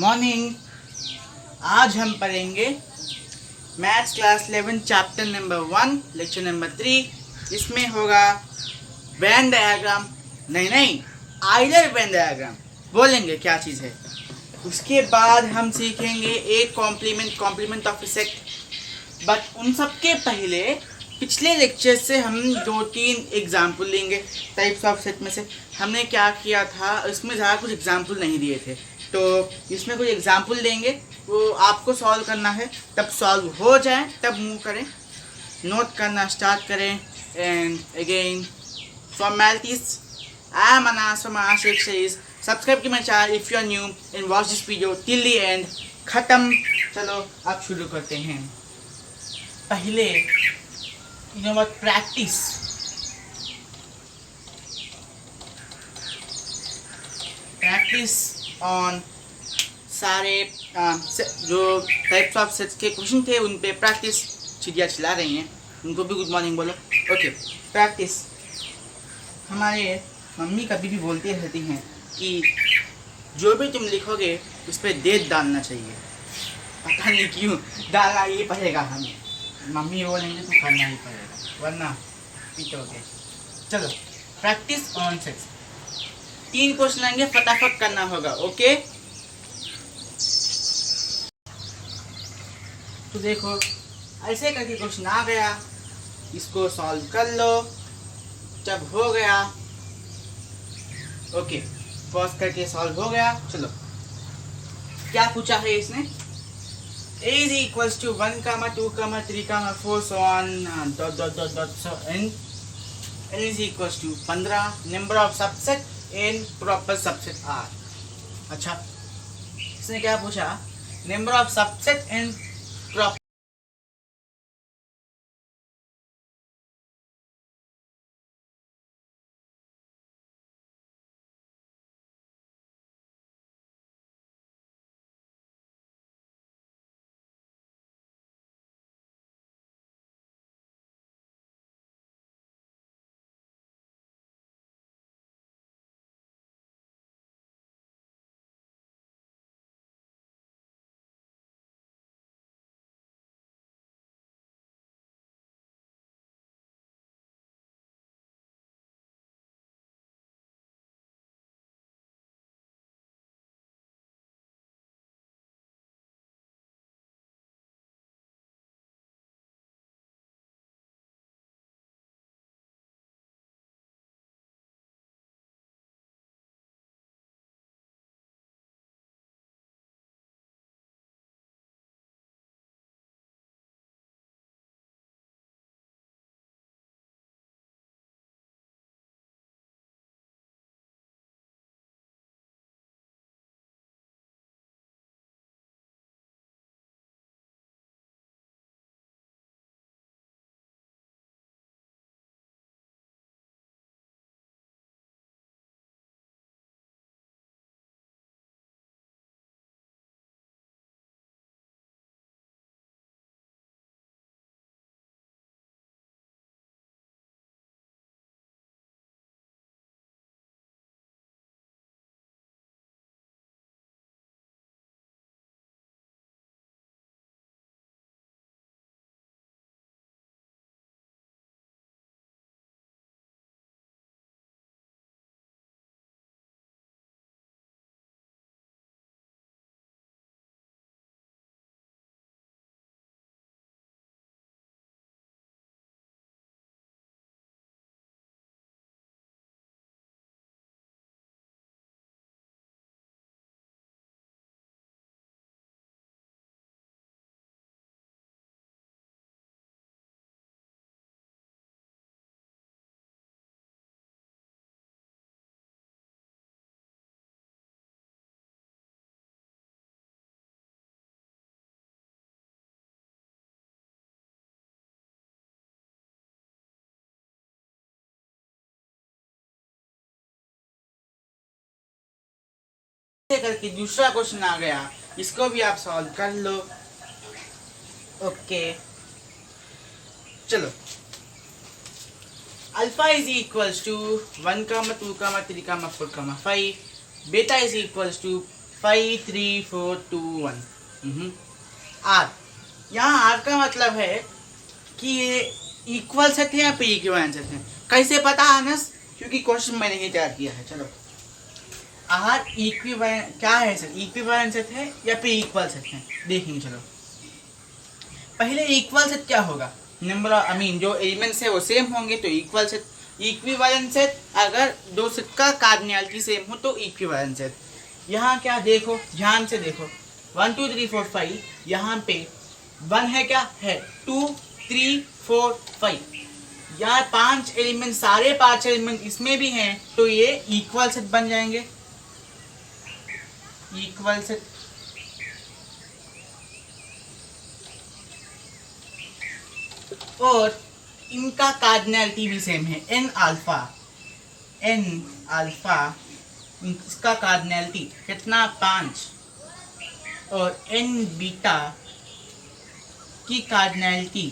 Morning. आज हम पढ़ेंगे maths class 11 chapter number 1 lecture number 3। इसमें होगा वेन डायग्राम, नहीं आइलर वेन डायग्राम बोलेंगे क्या चीज़ है। उसके बाद हम सीखेंगे एक कॉम्प्लीमेंट ऑफ सेट। बट उन सब के पहले पिछले लेक्चर से हम 2-3 एग्जाम्पल लेंगे टाइप्स ऑफ सेट में से। हमने क्या किया था, इसमें ज़्यादा कुछ एग्जाम्पल नहीं दिए थे, तो इसमें कुछ एग्जाम्पल देंगे, वो आपको सॉल्व करना है। तब सॉल्व हो जाए तब मूव करें, नोट करना स्टार्ट करें। And again formalities, I am Anas from Ashiq series. Subscribe की my channel if you are new and watch this video till the end. ख़त्म। चलो अब शुरू करते हैं। पहले प्रैक्टिस ऑन सारे जो टाइप्स ऑफ सेट्स के क्वेश्चन थे उन पे प्रैक्टिस। चिड़िया चिल्ला रही हैं, उनको भी गुड मॉर्निंग बोलो। Okay, practice. हमारे मम्मी कभी भी बोलती रहती हैं कि जो भी तुम लिखोगे उस पर डेट डालना चाहिए। पता नहीं क्यों डालना ये पड़ेगा हमें, मम्मी बोलेंगे तो करना ही पड़ेगा वरना पीटोगे। चलो प्रैक्टिस ऑन सेट्स। 3 क्वेश्चन आएंगे, फटाफट करना होगा। ओके, तो देखो ऐसे करके क्वेश्चन आ गया, इसको सॉल्व कर लो। जब हो गया ओके, पॉज करके सॉल्व हो गया। चलो क्या पूछा है इसने, a is equals to 1, 2, 3, 4 so on dot dot dot dot so n is equals to 15 number of subset in proper subset r। अच्छा, इसने क्या पूछा, number of subset in proper करके दूसरा क्वेश्चन आ गया, इसको भी आप सॉल्व कर लो। ओके चलो, alpha is equals to 1, 2, 3, 4, 5, beta is equals to 5 3 4 2 1 R. यहाँ आर का मतलब है कि ये इक्वल सेट है या फिर इक्विवेलेंट सेट है। कैसे पता आनस? क्योंकि क्वेश्चन मैंने ही तैयार किया है। चलो, आर इक्विवेलेंट क्या है सर? इक्विवेलेंट सेट है या फिर इक्वल सेट है, देखेंगे। चलो, पहले इक्वल सेट क्या होगा? नंबर जो एलिमेंट्स है वो सेम होंगे तो इक्वल सेट। इक्विवेलेंट सेट अगर दो सेट का कार्डिनैलिटी सेम हो तो इक्विवेलेंट सेट। यहाँ क्या देखो, ध्यान से देखो, 1 2 3 4 5, यहाँ पे 1 है क्या है, 2 3 4 5, यहाँ 5 एलिमेंट, सारे 5 एलिमेंट इसमें भी हैं तो ये इक्वल सेट बन जाएंगे। Equal set. और इनका कार्डिनैलिटी भी सेम है, एन अल्फा इसका कार्डिनैलिटी कितना, 5, और एन बीटा की कार्डिनैलिटी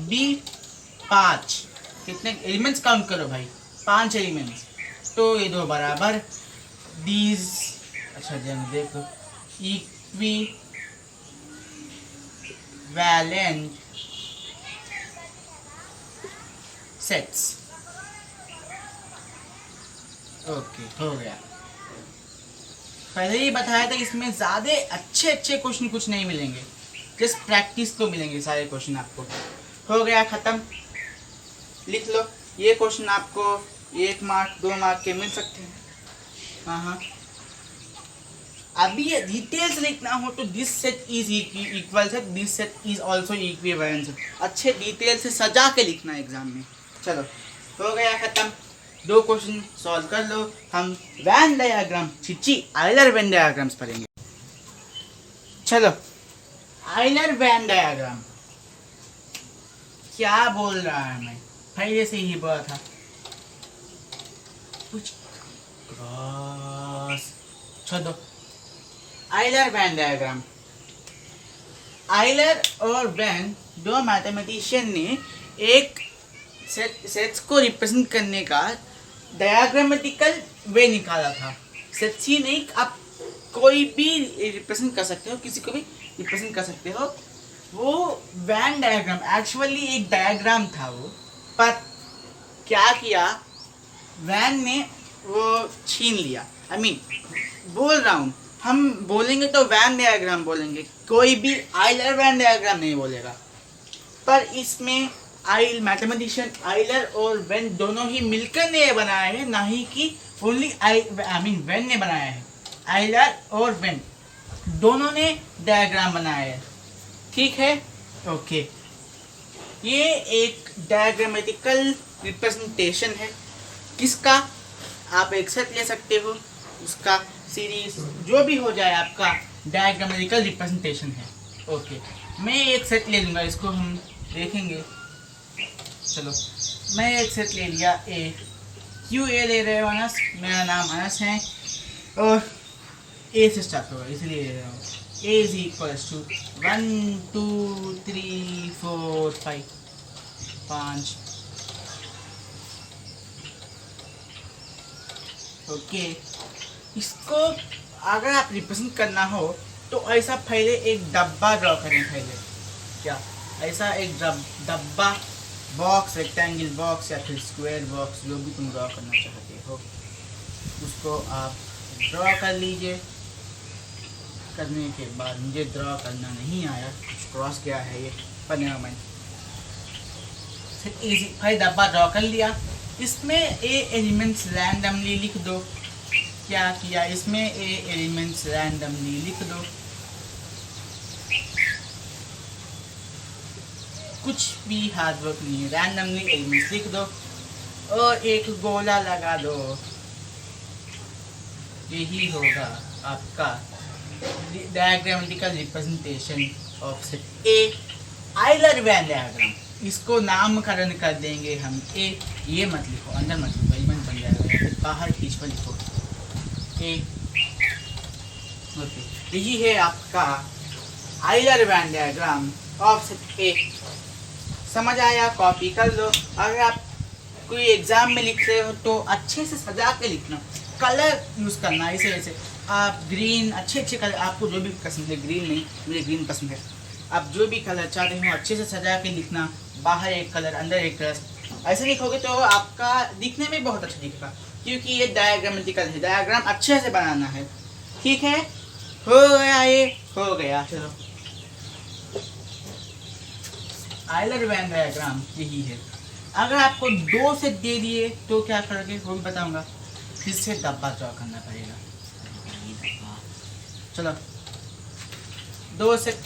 भी 5। कितने एलिमेंट्स काउंट करो भाई, 5 एलिमेंट्स, तो ये दो बराबर दीज। अच्छा देखो, इक्विवेलेंट सेट्स। ओके, हो गया। पहले ही बताया था इसमें ज्यादा अच्छे क्वेश्चन कुछ नहीं मिलेंगे, जस्ट प्रैक्टिस तो मिलेंगे सारे क्वेश्चन आपको। हो गया, खत्म। लिख लो, ये क्वेश्चन आपको 1 मार्क 2 मार्क के मिल सकते हैं। हाँ, अभी ये डिटेल्स लिखना हो तो this set is equal set, this set is also equivalent set. अच्छे डिटेल से सजा के लिखना एग्जाम में। चलो, हो गया, खत्म। 2 क्वेश्चन सॉल्व कर लो। हम Venn diagram, Euler Venn diagrams पढ़ेंगे। चलो, आइलर वेन डायग्राम क्या बोल रहा है, मैं पहले से ही बोला था कुछ क्रॉस। छोड़ो, आइलर वेन डायग्राम। आइलर और वेन दो मैथमेटिशियन ने एक सेट्स को रिप्रेजेंट करने का डायग्रामेटिकल वे निकाला था। सेट्स ही नहीं, आप कोई भी रिप्रेजेंट कर सकते हो, किसी को भी रिप्रेजेंट कर सकते हो। वो वेन डायग्राम एक्चुअली एक डायग्राम था वो, पर क्या किया वैन ने, वो छीन लिया। बोल रहा हूँ, हम बोलेंगे तो वैन डायग्राम बोलेंगे, कोई भी आइलर वैन डायग्राम नहीं बोलेगा। पर इसमें मैथमेटिशियन आइलर और वेन दोनों ही मिलकर ने बनाया है, ना ही कि ओनली वेन ने बनाया है। आइलर और वेन दोनों ने डायग्राम बनाया है, ठीक है। ओके, ये एक डायग्रामेटिकल रिप्रेजेंटेशन है। किसका? आप एक सेट ले सकते हो, उसका सीरीज जो भी हो जाए, आपका डायग्रामेटिकल रिप्रेजेंटेशन है। ओके, मैं एक सेट ले लूँगा, इसको हम देखेंगे। चलो, मैं एक सेट ले लिया, ए। क्यों ए ले रहे हो अनस? मेरा नाम अनस है और ए से स्टार्ट होगा, इसलिए ले रहा हूँ। ए इज इक्वल्स टू 1 2 3 4 5। ओके, इसको अगर आप रिप्रेजेंट करना हो तो ऐसा पहले एक डब्बा ड्रॉ करें। पहले क्या, ऐसा एक डब्बा, बॉक्स, रेक्टेंगल बॉक्स या फिर स्क्वायर बॉक्स, जो भी तुम ड्रॉ करना चाहते हो, उसको आप ड्रॉ कर लीजिए। करने के बाद, मुझे ड्रॉ करना नहीं आया, क्रॉस क्या है ये, पर मैंने इजी भाई डब्बा ड्रॉ कर लिया। इसमें ए एलिमेंट्स रैंडमली लिख दो। क्या किया, इसमें ए एलिमेंट्स रैंडमली लिख दो, कुछ भी हार्ड वर्क नहीं है, रैंडमली एलिमेंट्स लिख दो और एक गोला लगा दो। यही होगा आपका diagrammatical representation of set A, Euler Venn diagram. इसको नामकरण कर देंगे हम ए। ये मत लिखो, अंदर मत लिखो, एलिमेंट बन जाएगा, या फिर बाहर खींच कर लिखो ए। ओके, यही है आपका Euler Venn diagram of set ए। समझ आया? कॉपी कर लो। अगर आप कोई एग्जाम में लिख रहे हो तो अच्छे से सजा के लिखना, कलर यूज़ करना है। ऐसे आप ग्रीन, अच्छे अच्छे कलर, आपको जो भी पसंद है, ग्रीन नहीं, मुझे ग्रीन पसंद है, आप जो भी कलर चाहते हो अच्छे से सजा के लिखना, बाहर एक कलर अंदर एक कलर, ऐसे लिखोगे तो आपका दिखने में बहुत अच्छा दिखेगा, क्योंकि ये डायग्रामेटिकल है, डायग्राम अच्छे से बनाना है। ठीक है, हो गया, ये हो गया। चलो, आइलर वैन डायग्राम यही है। अगर आपको 2 सेट दे दिए तो क्या करोगे वो भी बताऊंगा, फिर से डब्बा ड्रॉ करना पड़ेगा। चलो, 2 सेट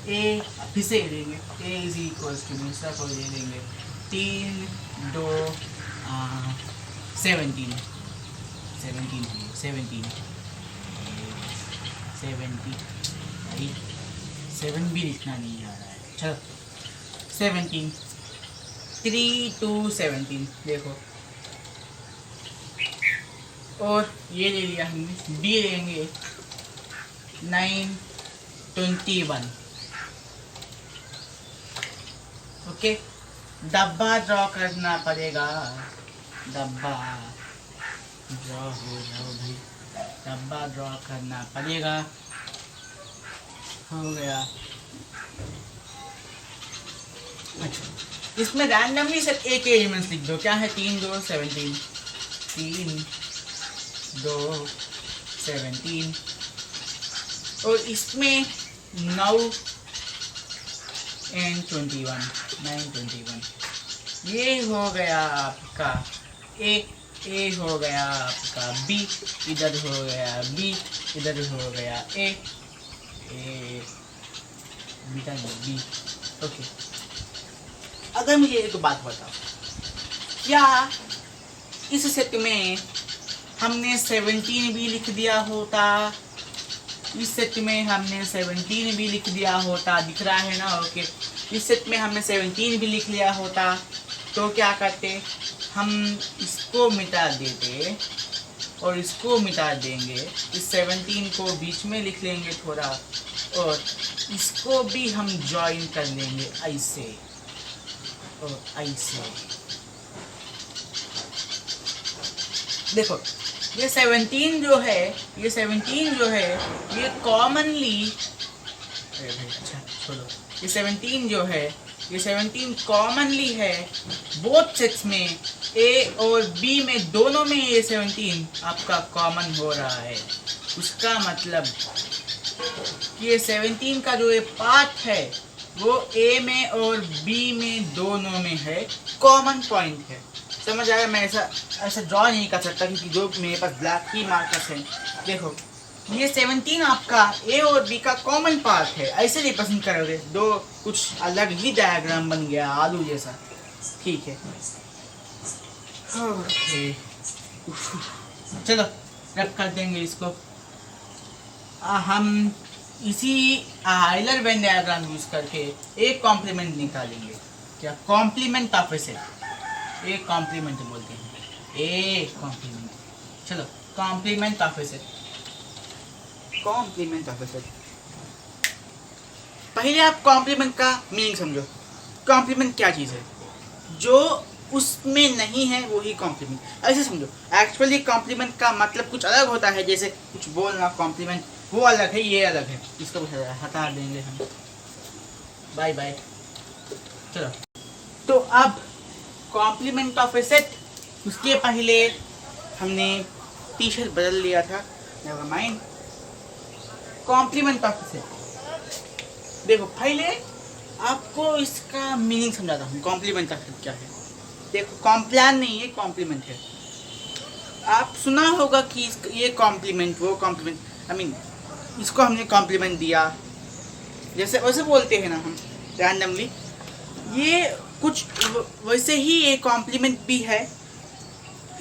ए फिर से लेंगे, ए इज इक्वल्स टू दूसरा को ले लेंगे 3 2 17 7 भी लिखना नहीं आ रहा है। चलो, 17 3 2 17 देखो, और ये ले लिया हमने, बी लेंगे 9 21। ओके, डब्बा ड्रॉ करना पड़ेगा, डब्बा ड्रॉ हो जाओ भाई, डब्बा ड्रॉ करना पड़ेगा। हो गया। अच्छा, इसमें रैंडमली सिर्फ एक एलिमेंट्स लिख दो, क्या है 3 2 17, 3 2 17, और इसमें 9 and 21 9 21, ये हो गया आपका ए हो गया आपका बी, इधर हो गया बी, इधर हो गया ए बीटा बी। ओके, अगर मुझे एक बात बताओ, क्या इस सेट में हमने 17 भी लिख दिया होता, इस सेट में हमने 17 भी लिख दिया होता, दिख रहा है ना? ओके, इस सेट में हमने 17 भी लिख लिया होता तो क्या करते, हम इसको मिटा देते और इसको मिटा देंगे, इस 17 को बीच में लिख लेंगे थोड़ा, और इसको भी हम ज्वाइन कर लेंगे ऐसे और ऐसे। देखो, ये 17 जो है, ये कॉमनली, अच्छा छोड़ो, ये 17 जो है, ये 17 कॉमनली है बोथ सेट्स में, ए और बी में, दोनों में ये 17 आपका कॉमन हो रहा है। उसका मतलब कि ये 17 का जो ये पार्ट है वो ए में और बी में दोनों में है, कॉमन पॉइंट है। समझ आया? मैं ऐसा ड्रॉ नहीं कर सकता क्योंकि जो मेरे पास ब्लैक ही मार्कर्स हैं। देखो, ये 17 आपका ए और बी का कॉमन पार्ट है, ऐसे नहीं पसंद करोगे, दो कुछ अलग ही डायग्राम बन गया आलू जैसा। ठीक है, चलो रब कर देंगे इसको। हम इसी आइलर वेन डायग्राम यूज करके एक कॉम्प्लीमेंट निकालेंगे। क्या? कॉम्प्लीमेंट ऑफ ए सेट, एक कॉम्प्लीमेंट बोलते हैं, एक कॉम्प्लीमेंट। चलो, complement of a set, complement of a set. पहले आप कॉम्प्लीमेंट का मीनिंग समझो। कॉम्प्लीमेंट क्या चीज़ है? जो उसमें नहीं है वही कॉम्प्लीमेंट। ऐसे समझो, एक्चुअली कॉम्प्लीमेंट का मतलब कुछ अलग होता है, जैसे कुछ बोलना, कॉम्प्लीमेंट वो अलग है, ये अलग है, इसको हटा देंगे हम। Bye bye. चलो, तो अब कॉम्प्लीमेंट ऑफ ए सेट, उसके पहले हमने टी शर्ट बदल लिया था, never mind. Complement of a set, देखो पहले आपको इसका मीनिंग समझाता हूँ। कॉम्प्लीमेंट ऑफ सेट क्या है? देखो, कॉम्प्लान नहीं है, कॉम्प्लीमेंट है। आप सुना होगा कि ये कॉम्प्लीमेंट, वो कॉम्प्लीमेंट, आई मीन इसको हमने कॉम्प्लीमेंट दिया, जैसे वैसे बोलते हैं ना हम रैंडमली, ये कुछ वैसे ही ये कॉम्प्लीमेंट भी है।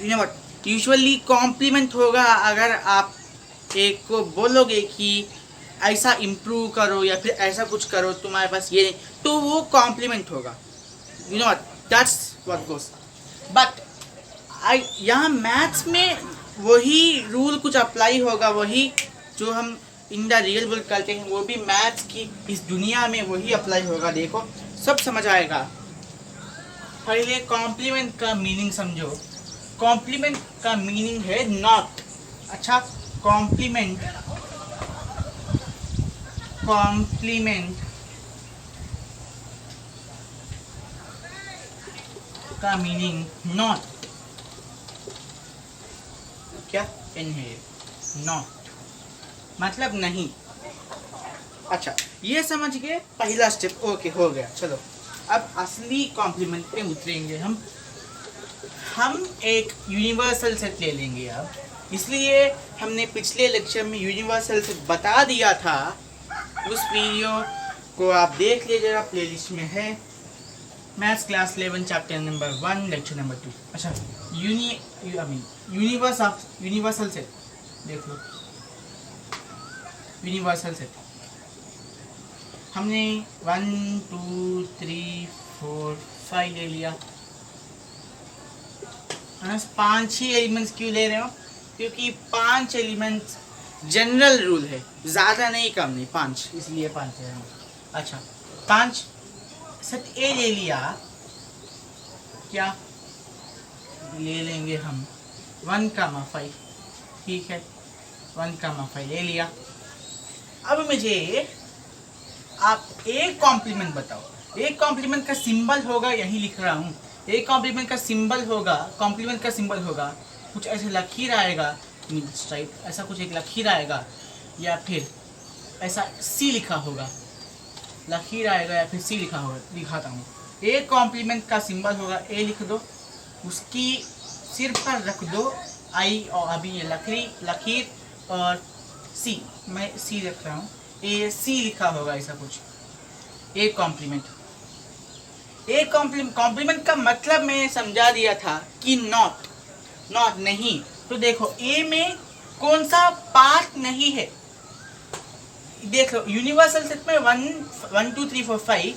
You know what, usually complement होगा अगर आप एक को बोलोगे कि ऐसा इम्प्रूव करो या फिर ऐसा कुछ करो, तुम्हारे पास ये नहीं, तो वो कॉम्प्लीमेंट होगा। You know what, that's what goes. But यहाँ मैथ्स में वही रूल कुछ अप्लाई होगा, वही जो हम इन द रियल वर्ल्ड करते हैं वो भी मैथ्स की इस दुनिया में वही अप्लाई होगा। देखो, सब समझ आएगा। पहले कॉम्प्लीमेंट का मीनिंग समझो। कॉम्प्लीमेंट का मीनिंग है नॉट। अच्छा, कॉम्प्लीमेंट का मीनिंग नॉट, क्या इन है, नॉट मतलब नहीं। अच्छा, ये समझ गए पहला स्टेप, ओके हो गया। चलो अब असली कॉम्प्लीमेंट पे उतरेंगे हम एक यूनिवर्सल सेट ले लेंगे अब। इसलिए हमने पिछले लेक्चर में यूनिवर्सल सेट बता दिया था, उस वीडियो को आप देख लीजिएगा, प्लेलिस्ट में है। Maths class 11 chapter number 1 lecture number 2। अच्छा, यूनिवर्सल सेट देख लो। यूनिवर्सल सेट हमने 1 2 3 4 5 ले लिया। 5 ही एलिमेंट्स क्यों ले रहे हो? क्योंकि 5 एलिमेंट्स जनरल रूल है, ज़्यादा नहीं कम नहीं, 5, इसलिए 5 है। अच्छा, 5 सेट ए ले लिया, क्या ले लेंगे हम 1,5, ठीक है 1,5 ले लिया। अब मुझे आप एक कॉम्प्लीमेंट बताओ। एक कॉम्प्लीमेंट का सिंबल होगा, यही लिख रहा हूँ। एक कॉम्प्लीमेंट का सिंबल होगा, कुछ ऐसे लकीर आएगा राइट, ऐसा कुछ एक लकीर आएगा, या फिर ऐसा सी लिखा होगा, लकीर आएगा या फिर सी लिखा होगा। दिखाता हूँ। एक कॉम्प्लीमेंट का सिंबल होगा, ए लिख दो, उसकी सिर पर रख दो आई, और अभी ये लकीर और सी, मैं सी रख रहा हूँ, ए सी लिखा होगा, ऐसा कुछ। एक कॉम्प्लीमेंट का मतलब मैं समझा दिया था कि नॉट नहीं। तो देखो ए में कौन सा पार्ट नहीं है, देख लो। यूनिवर्सल सेट में 1 2 3 4 5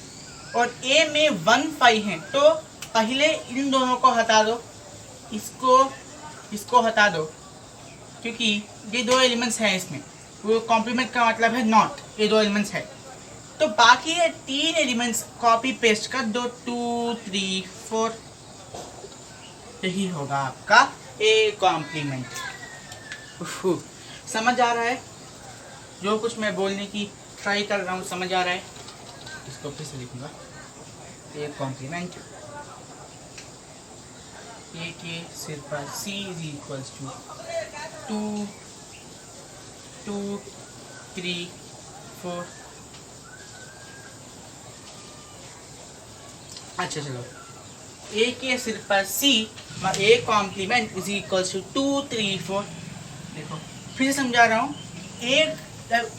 और ए में 1 5 है, तो पहले इन दोनों को हटा दो, इसको हटा दो, क्योंकि ये 2 एलिमेंट्स हैं इसमें। वो कॉम्प्लीमेंट का मतलब है नॉट, ये 2 एलिमेंट्स है। तो बाकी ये 3 एलिमेंट्स कॉपी पेस्ट कर दो, 2 3 4, यही होगा आपका ए कॉम्प्लीमेंट। समझ आ रहा है? जो कुछ मैं बोलने की ट्राई कर रहा हूँ समझ आ रहा है? इसको फिर से लिखूंगा, ए कॉम्प्लीमेंट, ए के सिर पर सी इज इक्वल्स टू 2 3 4। अच्छा चलो, ए के सिर पर C, A complement is equals to 2 3 4। देखो फिर समझा रहा हूँ। एक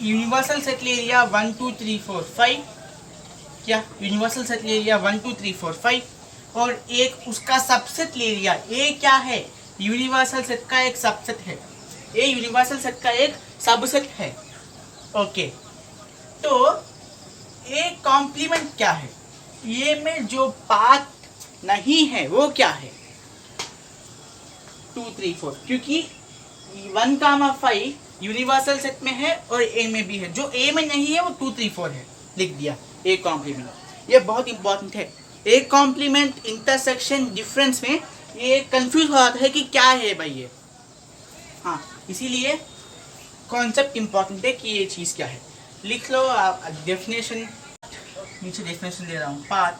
यूनिवर्सल सेट ले लिया 1 2 3 4 5, क्या यूनिवर्सल सेट ले लिया 1 2 3 4 5, और एक उसका सबसेट ले लिया। ए क्या है? यूनिवर्सल सेट का एक सबसेट है, ए यूनिवर्सल सेट का एक सबसेट है। ओके, तो ए कॉम्प्लीमेंट क्या है? ये में जो पार्ट नहीं है वो क्या है? 2 3 4, क्योंकि 1,5 यूनिवर्सल सेट में है और ए में भी है, जो ए में नहीं है वो 2 3 4 है, लिख दिया ए कॉम्प्लीमेंट। ये बहुत इंपॉर्टेंट है। ए कॉम्प्लीमेंट इंटरसेक्शन डिफरेंस में ये कंफ्यूज हो जाता है कि क्या है भाई ये। हाँ, इसीलिए कॉन्सेप्ट इंपॉर्टेंट है कि ये चीज़ क्या है। लिख लो आप डेफिनेशन, नीचे डेफिनेशन दे रहा हूँ। Part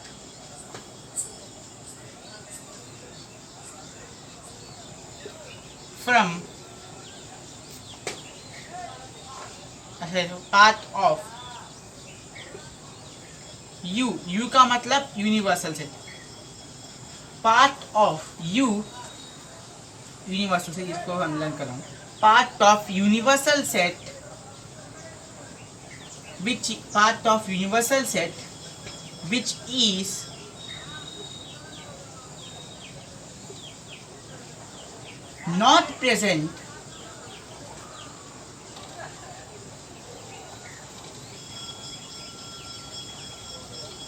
from, part of you का मतलब universal set, part of universal set, इसको हम लर्न कर रहा हूँ। Part of universal set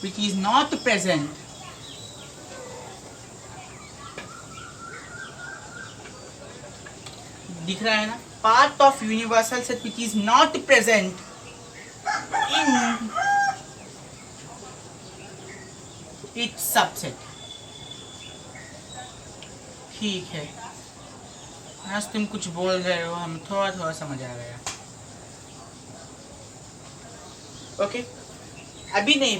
which is not present दिख रहा है ना? Part of universal set which is not present in its subset, ठीक है। आज तुम कुछ बोल रहे हो, हम थोड़ा थोड़ा समझ आ गया। ओके, अभी नहीं,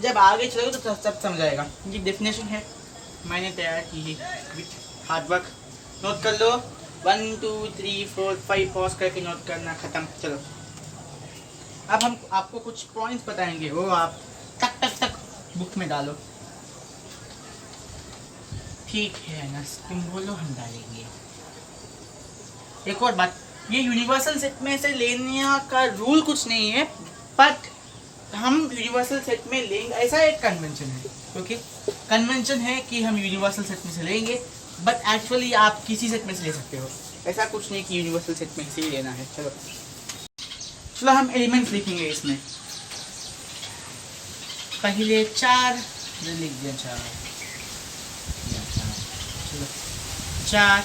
जब आगे चलोगे तो सब समझ आएगा। ये डेफिनेशन है, मैंने तैयार की है विथ हार्ड वर्क। नोट कर लो, 1 2 3 4 5 पॉज करके नोट करना, खत्म। चलो अब हम आपको कुछ पॉइंट्स बताएंगे, वो आप टक टक टक बुक में डालो। ठीक है अनस, तुम बोलो, हम डालेंगे। एक और बात, ये यूनिवर्सल सेट में से लेने का रूल कुछ नहीं है, बट हम यूनिवर्सल सेट में लेंगे, ऐसा एक कन्वेंशन है। ओके, कन्वेंशन है कि हम यूनिवर्सल सेट में से लेंगे, बट एक्चुअली आप किसी सेट में से ले सकते हो। ऐसा कुछ नहीं कि यूनिवर्सल सेट में से ही लेना है। चलो चलो हम एलिमेंट्स लिखेंगे इसमें। पहले 4 लिख दिया, 4। चलो 4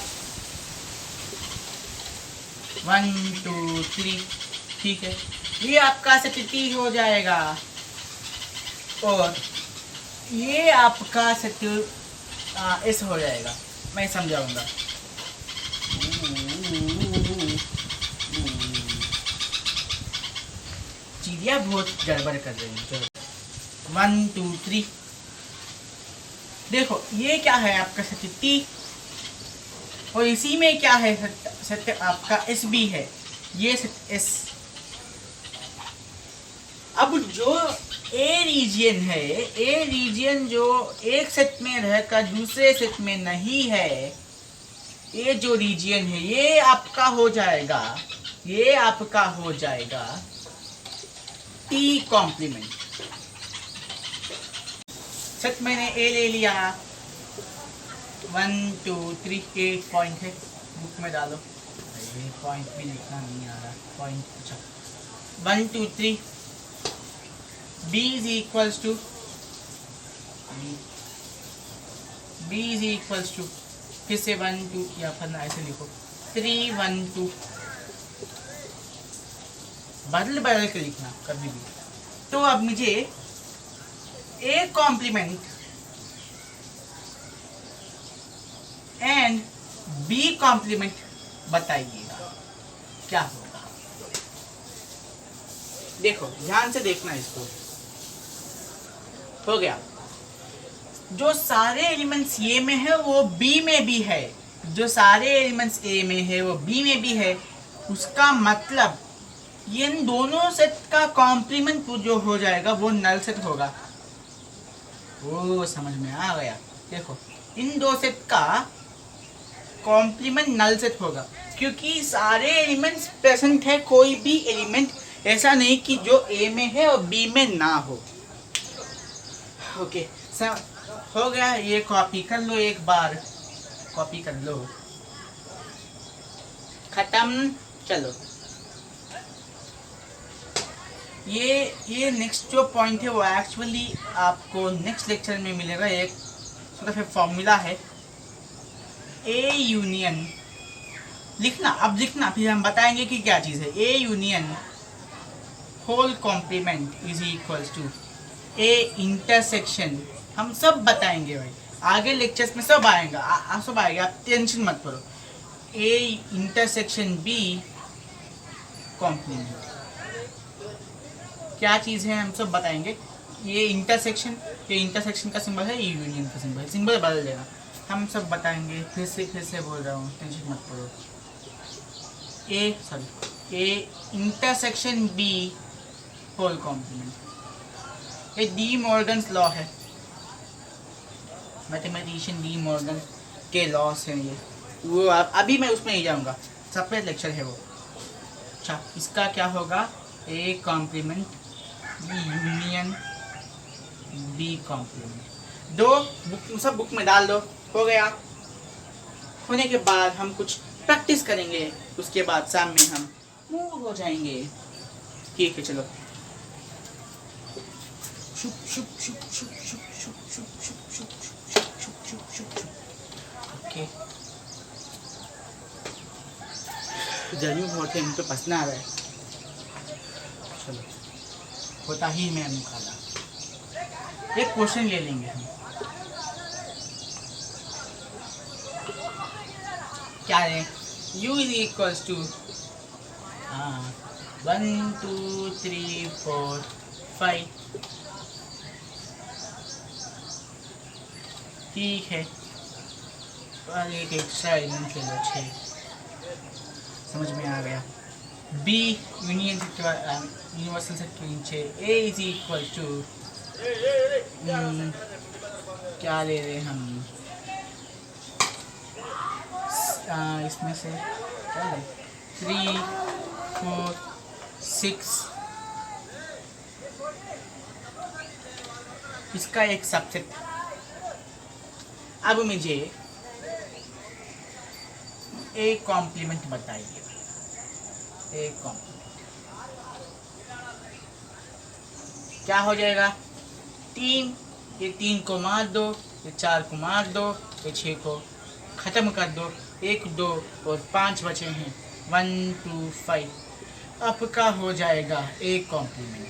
1 2 3, ठीक है, ये आपका सेट हो जाएगा। और ये आपका सेट एस हो जाएगा, मैं समझाऊंगा। चिड़िया बहुत गड़बड़ कर रही है। चलो 1 2 3, देखो ये क्या है आपका सेट, और इसी में क्या है सेट आपका एस बी है, ये सेट एस। अब जो ए रीजियन है, ए रीजियन जो एक सेट में रहकर दूसरे सेट में नहीं है, ये जो रीजियन है ये आपका हो जाएगा, ये आपका हो जाएगा टी कॉम्प्लीमेंट। सेट मैंने ए ले लिया, 1 2 3, 8 पॉइंट है, बुक में डालो। ये पॉइंट भी लिखना नहीं आ रहा, पॉइंट। अच्छा 1 2 3, b is equals to फिर से 1 2, या फिर ऐसे लिखो 3 1 2, बदल बदल के लिखना कभी भी। तो अब मुझे A complement and B complement बताइएगा क्या होगा। देखो ध्यान से देखना इसको, हो गया। जो सारे एलिमेंट्स ए में है वो बी में भी है, जो सारे एलिमेंट्स ए में है वो बी में भी है, उसका मतलब इन दोनों सेट का कॉम्प्लीमेंट जो हो जाएगा वो नल सेट होगा। वो समझ में आ गया। देखो इन दो सेट का कॉम्प्लीमेंट नल सेट होगा, क्योंकि सारे एलिमेंट्स प्रेजेंट है, कोई भी एलिमेंट ऐसा नहीं कि जो ए में है और बी में ना हो। ओके हो गया, ये कॉपी कर लो, एक बार कॉपी कर लो, खत्म। चलो ये नेक्स्ट जो पॉइंट है वो एक्चुअली आपको नेक्स्ट लेक्चर में मिलेगा। एक सॉर्ट ऑफ फॉर्मूला है, ए यूनियन लिखना, अब लिखना, फिर हम बताएंगे कि क्या चीज़ है। A union whole complement is equals to A intersection, हम सब बताएंगे भाई, आगे लेक्चर्स में सब आएगा, सब आएगा, आप टेंशन मत करो। ए इंटरसेक्शन बी कॉम्प्लीमेंट क्या चीज़ है हम सब बताएंगे। ये इंटरसेक्शन का सिंबल है, ये यूनियन का सिंबल है, सिंबल बदल देना, हम सब बताएंगे। फिर से बोल रहा हूँ, टेंशन मत करो। A intersection B whole complement, ये डी मॉर्गन्स लॉ है, मैथमेटिशियन डी मॉर्गन के लॉस हैं ये, वो अभी मैं उसमें नहीं जाऊँगा, सेपरेट लेक्चर है वो। अच्छा इसका क्या होगा, A complement B union B complement, दो बुक सब बुक में डाल दो। हो गया, होने के बाद हम कुछ प्रैक्टिस करेंगे, उसके बाद शाम में हम मूव हो जाएंगे। ठीक है चलो, shop shop shop shop shop shop shop shop shop shop shop shop shop shop. Okay गर्मी बहुत है, मुझे पसीना आ रहा है। चलो होता ही मैं निकाला, एक क्वेश्चन ले लेंगे हम। क्या है u is equals to 1 2 3 4 5। ठीक है, और एक एक्स्ट्रा एलिमेंट ले लो 6। समझ में आ गया। B union set universal set के नीचे ए इज इक्वल टू क्या ले रहे हम, इसमें से क्या ले 3 4 6, इसका एक सबसेट। अब मुझे एक कॉम्प्लीमेंट बताइए, एक कॉम्प्लीमेंट क्या हो जाएगा। 3, ये 3 को मार दो, ये 4 को मार दो, ये 6 को ख़त्म कर दो, 1 2 और 5 बचे हैं, 1 2 5। आपका हो जाएगा एक कॉम्प्लीमेंट।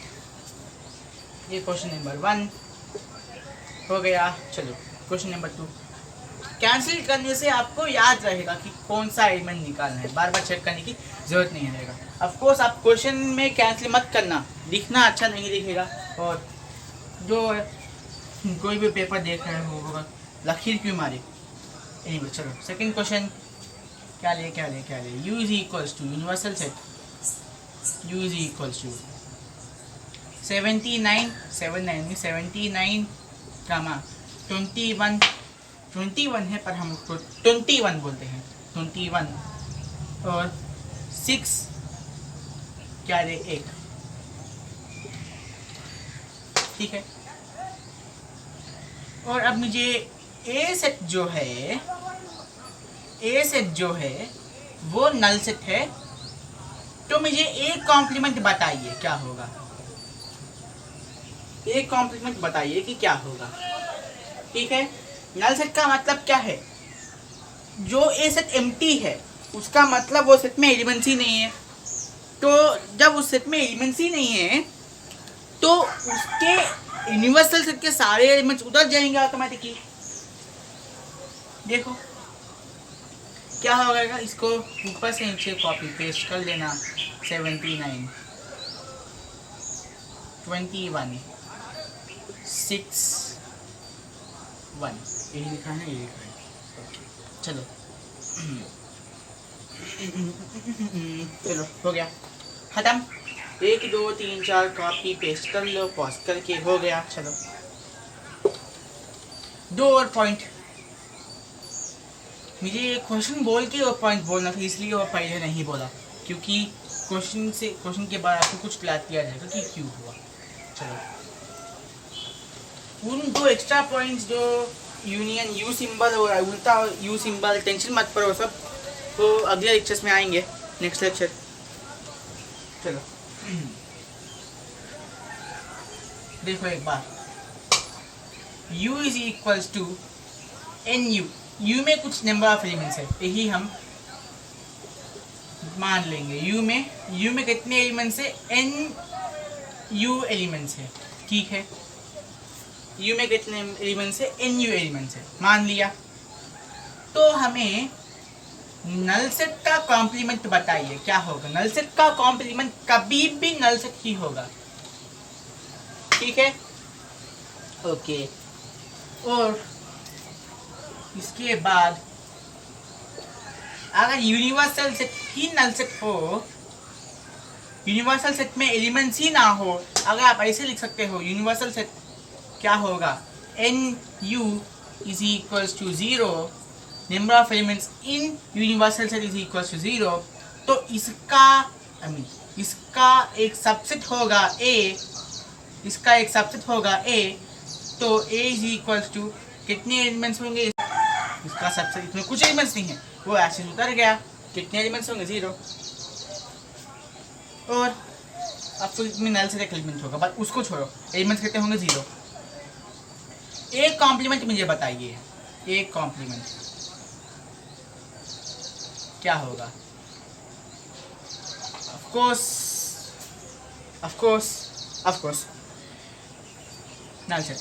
ये क्वेश्चन नंबर 1 हो गया। चलो क्वेश्चन नंबर 2। कैंसिल करने से आपको याद रहेगा कि कौन सा एलिमेंट निकालना है, बार बार चेक करने की जरूरत नहीं रहेगा। ऑफ कोर्स आप क्वेश्चन में कैंसिल मत करना, दिखना अच्छा नहीं दिखेगा, और जो कोई भी पेपर देख रहे होगा लकीर क्यों मारे। एनीवे चलो सेकंड क्वेश्चन क्या ले u is equals to universal set, u is equals to 79 comma 21 है पर हम उसको 21 बोलते हैं, 21 और 6 क्या दे 1। ठीक है, और अब मुझे ए सेट जो है वो नल सेट है, तो मुझे एक कॉम्प्लीमेंट बताइए क्या होगा। एक कॉम्प्लीमेंट बताइए कि क्या होगा। ठीक है, नल सेट का मतलब क्या है, जो ए सेट एम्प्टी है उसका मतलब वो सेट में एलिमेंट्स ही नहीं है। तो जब उस सेट में एलिमेंट्स ही नहीं है तो उसके यूनिवर्सल सेट के सारे एलिमेंट्स उधर जाएंगे ऑटोमेटिकली। देखो क्या हो जाएगा, इसको ऊपर से नीचे कॉपी पेस्ट कर लेना। 79 21 6 1 यही लिखा है, यही लिखा है। चलो चलो हो गया खत्म। 1 2 3 4 कॉपी पेस्ट कर लो, पॉज करके हो गया। चलो 2 और पॉइंट, मुझे क्वेश्चन बोल के वो पॉइंट बोलना था, इसलिए वो पहले नहीं बोला, क्योंकि क्वेश्चन के बाद आपको कुछ क्लियर किया जाएगा कि क्यों हुआ। चलो उन 2 एक्स्ट्रा पॉइंट्स जो यूनियन यू सिंबल और उल्टा यू सिंबल, टेंशन मत करो, सब तो अगले लेक्चर्स में आएंगे, नेक्स्ट लेक्चर। चलो देखो एक बार, u is equals to N U में कुछ नंबर ऑफ एलिमेंट्स है, यही हम मान लेंगे। u में कितने एलिमेंट्स है, n u एलिमेंट्स है। ठीक है, u में कितने एलिमेंट्स है, n u एलिमेंट्स है, मान लिया। तो हमें नल सेट का कॉम्प्लीमेंट बताइए क्या होगा। नल सेट का कॉम्प्लीमेंट कभी भी नल सेट ही होगा। ठीक है, ओके। और इसके बाद अगर यूनिवर्सल सेट ही नल सेट हो, यूनिवर्सल सेट में एलिमेंट्स ही ना हो, अगर आप ऐसे लिख सकते हो यूनिवर्सल सेट क्या होगा, n u is equals to 0, number of elements in universal set is equals to 0, तो इसका इसका एक सबसेट होगा a, इसका एक सबसेट होगा a, तो a is equals to कितने एलिमेंट्स होंगे, इसका सबसेट, इसमें कुछ एलिमेंट्स नहीं है, वो ऐसे उतर गया, कितने एलिमेंट्स होंगे 0, और अब तो इसमें नल से एक एलिमेंट होगा, बस उसको छोड़ो, एलिमेंट्स कितने होंगे 0। एक कॉम्प्लीमेंट मुझे बताइए, एक कॉम्प्लीमेंट क्या होगा। Of course null set.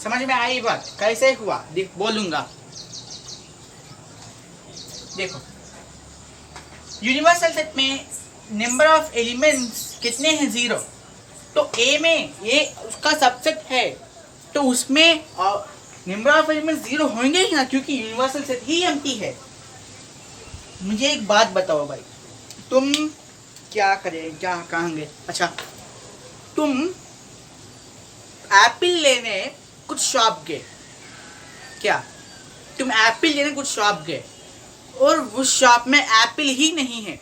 समझ में आई बात, कैसे हुआ बोलूंगा। देखो, यूनिवर्सल सेट में नंबर ऑफ एलिमेंट्स कितने हैं? 0। तो ए में ये उसका सबसेट है, तो उसमें नंबर ऑफ एलिमेंट्स 0 होंगे ही ना, क्योंकि यूनिवर्सल सेट ही एम्प्टी है। मुझे एक बात बताओ भाई, तुम क्या कहेंगे? अच्छा, तुम एप्पल लेने कुछ शॉप गए, क्या तुम एप्पल लेने कुछ शॉप गए और उस शॉप में एप्पल ही नहीं है,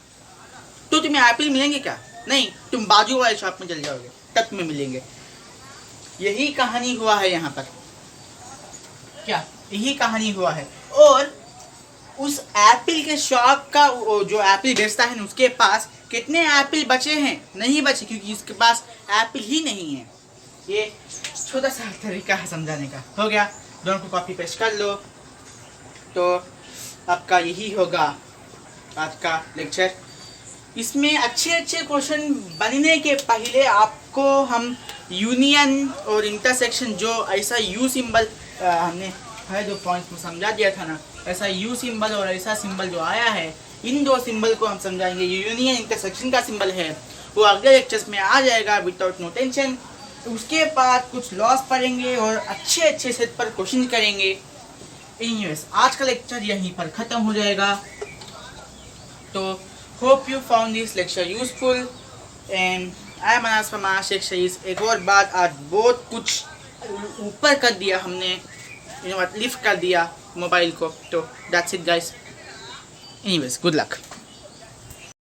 तो तुम्हें एप्पल मिलेंगे क्या? नहीं, तुम बाजू वाले शॉप में चले जाओगे, तब तुम्हें मिलेंगे। यही कहानी हुआ है यहाँ पर, क्या यही कहानी हुआ है। और उस एप्पल के शॉप का जो एप्पल बेचता है उसके पास कितने एप्पल बचे हैं? नहीं बचे, क्योंकि उसके पास एप्पल ही नहीं है। ये छोटा सा तरीका है समझाने का। हो गया, दोनों को कॉपी पेस्ट कर लो, तो आपका यही होगा आज का लेक्चर। इसमें अच्छे अच्छे क्वेश्चन बनने के पहले आपको हम यूनियन और इंटरसेक्शन, जो ऐसा यू सिंबल हमने है 2 पॉइंट्स में समझा दिया था ना, ऐसा यू सिंबल और ऐसा सिंबल जो आया है, इन 2 सिंबल को हम समझाएंगे। यूनियन इंटरसेक्शन का सिंबल है वो अगले लेक्चर्स में आ जाएगा विदाउट नो टेंशन। उसके बाद कुछ लॉस पढ़ेंगे और अच्छे अच्छे सेट पर क्वेश्चन करेंगे। एनीवेज, आज का लेक्चर यहीं पर ख़त्म हो जाएगा। तो hope you found this lecture useful and I am Anas from आश एक्सरसाइज। एक और बात, आज बहुत कुछ ऊपर कर दिया हमने, लिफ्ट कर दिया मोबाइल को। तो that's it guys. Anyways, good luck.